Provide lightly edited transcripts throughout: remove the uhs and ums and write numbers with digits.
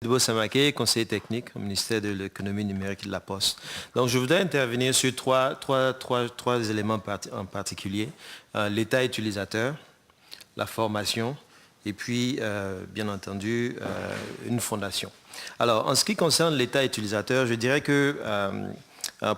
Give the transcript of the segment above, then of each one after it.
Debo Samaké, conseiller technique au ministère de l'économie numérique et de la Poste. Donc je voudrais intervenir sur trois éléments en particulier. L'état utilisateur, la formation et puis, bien entendu, une fondation. Alors, en ce qui concerne l'état utilisateur, je dirais que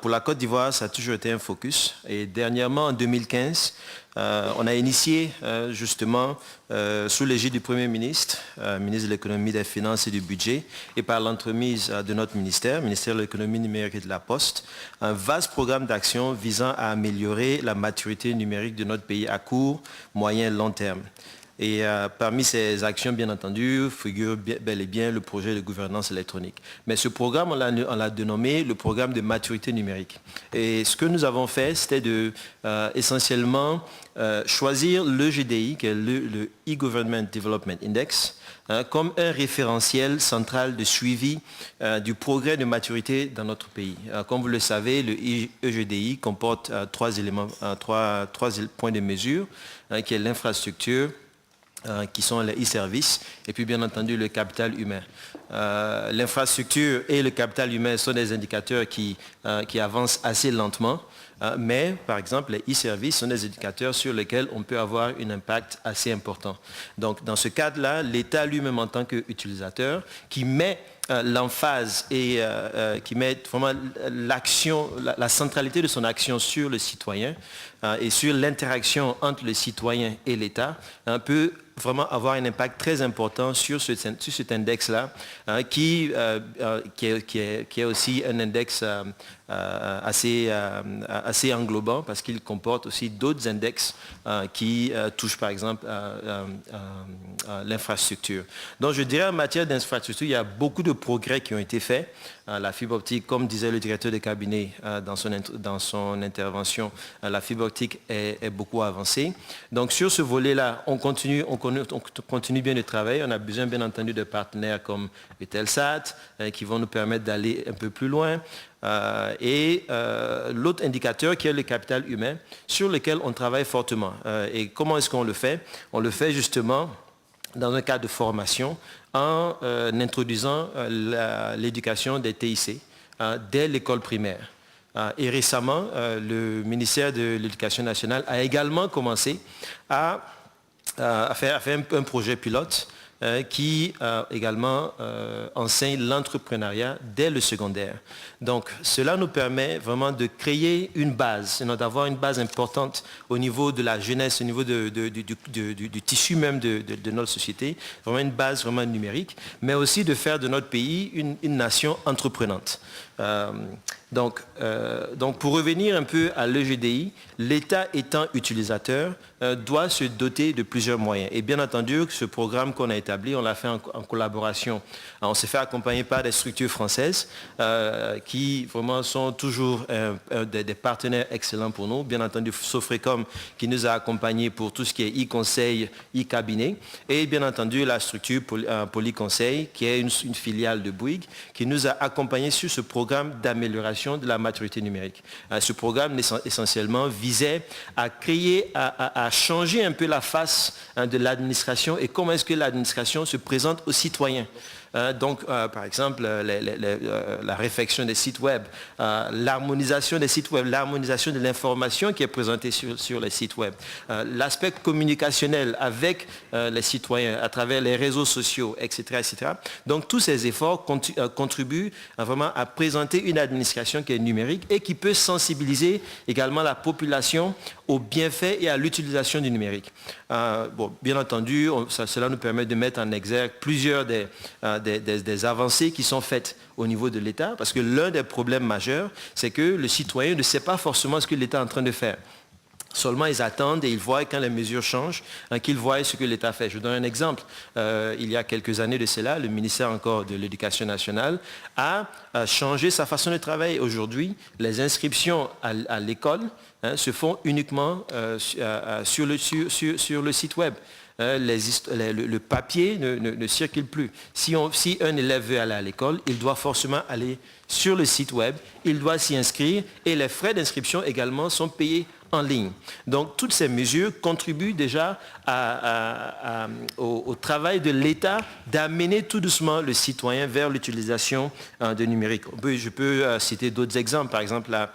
pour la Côte d'Ivoire, ça a toujours été un focus. Et dernièrement, en 2015, on a initié justement, sous l'égide du Premier ministre, ministre de l'économie, des finances et du budget, et par l'entremise de notre ministère de l'économie numérique et de la Poste, un vaste programme d'action visant à améliorer la maturité numérique de notre pays à court, moyen et long terme. Et parmi ces actions, bien entendu, figure bel et bien le projet de gouvernance électronique. Mais ce programme, on l'a dénommé le programme de maturité numérique. Et ce que nous avons fait, c'était de essentiellement choisir le GDI, qui est le e-Government Development Index, comme un référentiel central de suivi du progrès de maturité dans notre pays. Comme vous le savez, le EGDI comporte trois points de mesure, qui est l'infrastructure, qui sont les e-services, et puis bien entendu le capital humain. L'infrastructure et le capital humain sont des indicateurs qui avancent assez lentement, mais par exemple les e-services sont des indicateurs sur lesquels on peut avoir un impact assez important. Donc dans ce cadre-là, l'État lui-même en tant qu'utilisateur, qui met l'emphase et qui met vraiment l'action, la centralité de son action sur le citoyen et sur l'interaction entre le citoyen et l'État, peut vraiment avoir un impact très important sur cet index-là, qui est aussi un index assez englobant parce qu'il comporte aussi d'autres index qui touchent par exemple l'infrastructure. Donc je dirais en matière d'infrastructure, il y a beaucoup de progrès qui ont été faits. La fibre optique, comme disait le directeur de cabinet dans son intervention, la fibre optique est beaucoup avancée. Donc sur ce volet-là, on continue bien de travailler. On a besoin bien entendu de partenaires comme Eutelsat qui vont nous permettre d'aller un peu plus loin. L'autre indicateur qui est le capital humain sur lequel on travaille fortement. Et comment est-ce qu'on le fait? On le fait justement dans un cadre de formation en introduisant l'éducation des TIC dès l'école primaire. Et récemment, le ministère de l'Éducation nationale a également commencé à faire un projet pilote qui également enseigne l'entrepreneuriat dès le secondaire. Donc cela nous permet vraiment de créer une base, d'avoir une base importante au niveau de la jeunesse, au niveau du tissu même de notre société, vraiment une base vraiment numérique, mais aussi de faire de notre pays une nation entreprenante. Donc pour revenir un peu à l'EGDI, l'État étant utilisateur doit se doter de plusieurs moyens. Et bien entendu, ce programme qu'on a établi, on l'a fait en collaboration. On s'est fait accompagner par des structures françaises qui vraiment sont toujours des partenaires excellents pour nous. Bien entendu, Sofrecom qui nous a accompagnés pour tout ce qui est e-conseil, e-cabinet. Et bien entendu, la structure Polyconseil qui est une filiale de Bouygues qui nous a accompagnés sur ce programme d'amélioration de la maturité numérique. Ce programme essentiellement visait à créer, à changer un peu la face de l'administration et comment est-ce que l'administration se présente aux citoyens. Par exemple, la réflexion des sites web, l'harmonisation des sites web, l'harmonisation de l'information qui est présentée sur les sites web, l'aspect communicationnel avec les citoyens à travers les réseaux sociaux, etc., etc. Donc, tous ces efforts contribuent vraiment à présenter une administration qui est numérique et qui peut sensibiliser également la population aux bienfaits et à l'utilisation du numérique. Bien entendu, cela nous permet de mettre en exergue plusieurs des avancées qui sont faites au niveau de l'État, parce que l'un des problèmes majeurs, c'est que le citoyen ne sait pas forcément ce que l'État est en train de faire. Seulement, ils attendent et ils voient quand les mesures changent, qu'ils voient ce que l'État fait. Je vous donne un exemple. Il y a quelques années de cela, le ministère encore de l'Éducation nationale a changé sa façon de travailler. Aujourd'hui, les inscriptions à l'école se font uniquement sur le site web. Le papier ne circule plus. Si un élève veut aller à l'école, il doit forcément aller sur le site web, il doit s'y inscrire et les frais d'inscription également sont payés en ligne. Donc toutes ces mesures contribuent déjà au travail de l'État d'amener tout doucement le citoyen vers l'utilisation de numérique. Je peux citer d'autres exemples, par exemple la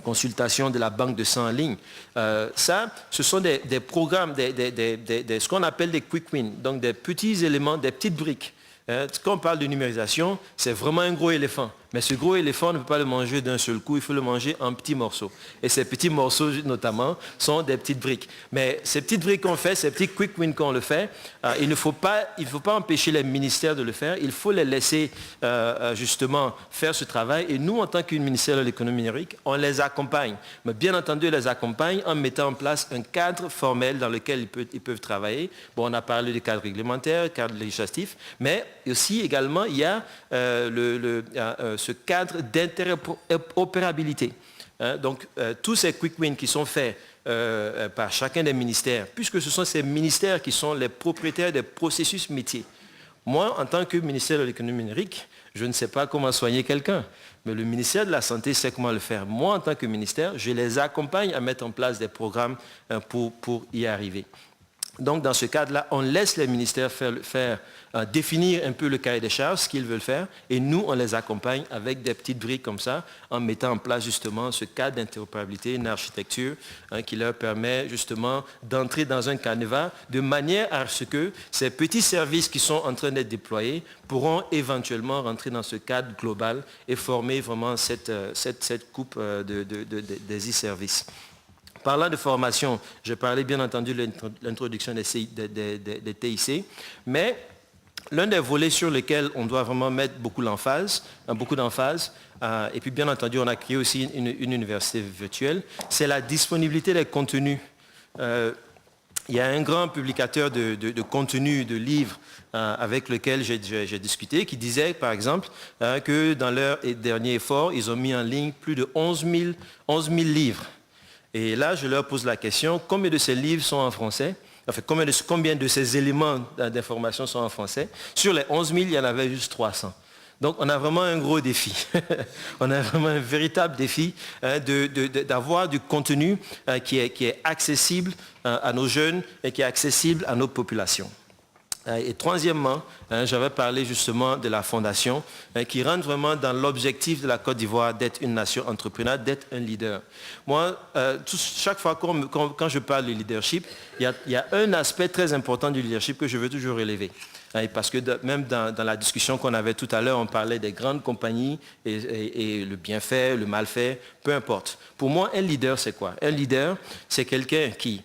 consultation de la banque de sang en ligne. Ce sont des programmes, ce qu'on appelle des quick wins, donc des petits éléments, des petites briques. Quand on parle de numérisation, c'est vraiment un gros éléphant. Mais ce gros éléphant, on ne peut pas le manger d'un seul coup, il faut le manger en petits morceaux. Et ces petits morceaux, notamment, sont des petites briques. Mais ces petites briques qu'on fait, ces petits quick wins qu'on le fait, il ne faut pas empêcher les ministères de le faire, il faut les laisser justement faire ce travail. Et nous, en tant que ministère de l'économie numérique, on les accompagne. Mais bien entendu, on les accompagne en mettant en place un cadre formel dans lequel ils peuvent travailler. Bon, on a parlé du cadre réglementaire, cadre législatif, mais aussi également, il y a ce cadre d'interopérabilité. Donc, tous ces quick wins qui sont faits par chacun des ministères, puisque ce sont ces ministères qui sont les propriétaires des processus métiers. Moi, en tant que ministère de l'économie numérique, je ne sais pas comment soigner quelqu'un, mais le ministère de la Santé sait comment le faire. Moi, en tant que ministère, je les accompagne à mettre en place des programmes pour y arriver. Donc, dans ce cadre-là, on laisse les ministères définir un peu le cahier des charges, ce qu'ils veulent faire, et nous, on les accompagne avec des petites briques comme ça, en mettant en place justement ce cadre d'interopérabilité, une architecture qui leur permet justement d'entrer dans un canevas de manière à ce que ces petits services qui sont en train d'être déployés pourront éventuellement rentrer dans ce cadre global et former vraiment cette coupe des e-services. Parlant de formation, je parlais bien entendu de l'introduction des TIC, mais l'un des volets sur lesquels on doit vraiment mettre beaucoup d'emphase, et puis bien entendu on a créé aussi une université virtuelle, c'est la disponibilité des contenus. Il y a un grand publicateur de contenu, de livres, avec lequel j'ai discuté, qui disait par exemple que dans leur dernier effort, ils ont mis en ligne plus de 11 000 livres. Et là, je leur pose la question, combien de ces livres sont en français? Enfin, combien de ces éléments d'information sont en français? Sur les 11 000, il y en avait juste 300. Donc, on a vraiment un gros défi. On a vraiment un véritable défi d'avoir du contenu qui est accessible à nos jeunes et qui est accessible à nos populations. Et troisièmement, j'avais parlé justement de la fondation qui rentre vraiment dans l'objectif de la Côte d'Ivoire d'être une nation entrepreneur, d'être un leader. Moi, chaque fois quand je parle de leadership, il y a un aspect très important du leadership que je veux toujours relever. Parce que même dans la discussion qu'on avait tout à l'heure, on parlait des grandes compagnies et le bien fait, le mal fait, peu importe. Pour moi, un leader, c'est quoi? Un leader, c'est quelqu'un qui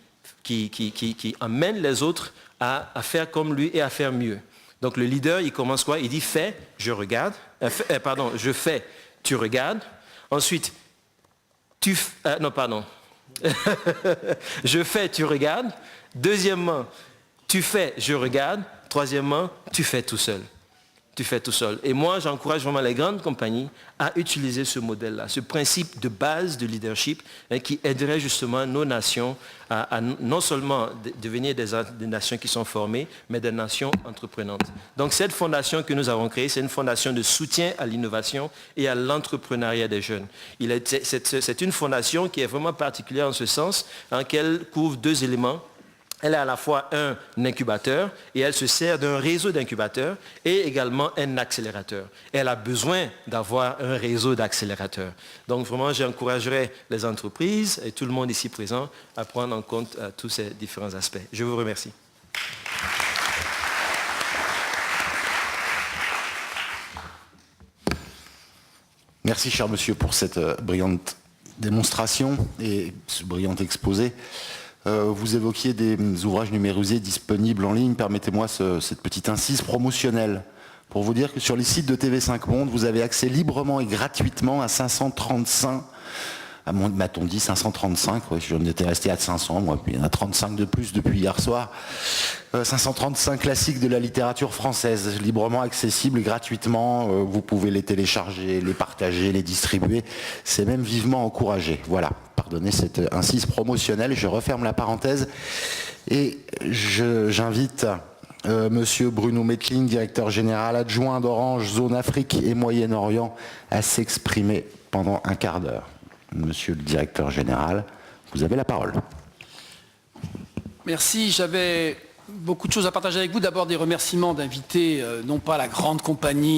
emmène les autres à faire comme lui et à faire mieux. Donc le leader, il commence quoi? Il dit fais, je regarde. Je fais, tu regardes. Ensuite, je fais, tu regardes. Deuxièmement, tu fais, je regarde. Troisièmement, tu fais tout seul. Tu fais tout seul. Et moi, j'encourage vraiment les grandes compagnies à utiliser ce modèle-là, ce principe de base de leadership qui aiderait justement nos nations à non seulement devenir des nations qui sont formées, mais des nations entreprenantes. Donc cette fondation que nous avons créée, c'est une fondation de soutien à l'innovation et à l'entrepreneuriat des jeunes. C'est une fondation qui est vraiment particulière en ce sens, qu'elle couvre deux éléments. Elle est à la fois un incubateur et elle se sert d'un réseau d'incubateurs et également un accélérateur. Elle a besoin d'avoir un réseau d'accélérateurs. Donc vraiment, j'encouragerais les entreprises et tout le monde ici présent à prendre en compte tous ces différents aspects. Je vous remercie. Merci, cher monsieur, pour cette brillante démonstration et ce brillant exposé. Vous évoquiez des ouvrages numérisés disponibles en ligne. Permettez-moi cette petite incise promotionnelle pour vous dire que sur les sites de TV5 Monde, vous avez accès librement et gratuitement à 535, m'a-t-on dit 535, ouais, j'en étais resté à 500, moi, puis il y en a 35 de plus depuis hier soir. 535 classiques de la littérature française, librement accessibles gratuitement. Vous pouvez les télécharger, les partager, les distribuer. C'est même vivement encouragé. Voilà. Pardonnez cette incise promotionnelle, je referme la parenthèse et j'invite monsieur Bruno Mettling, directeur général adjoint d'Orange Zone Afrique et Moyen-Orient, à s'exprimer pendant un quart d'heure. Monsieur le directeur général, Vous avez la parole. Merci, j'avais beaucoup de choses à partager avec vous. D'abord des remerciements d'inviter non pas la grande compagnie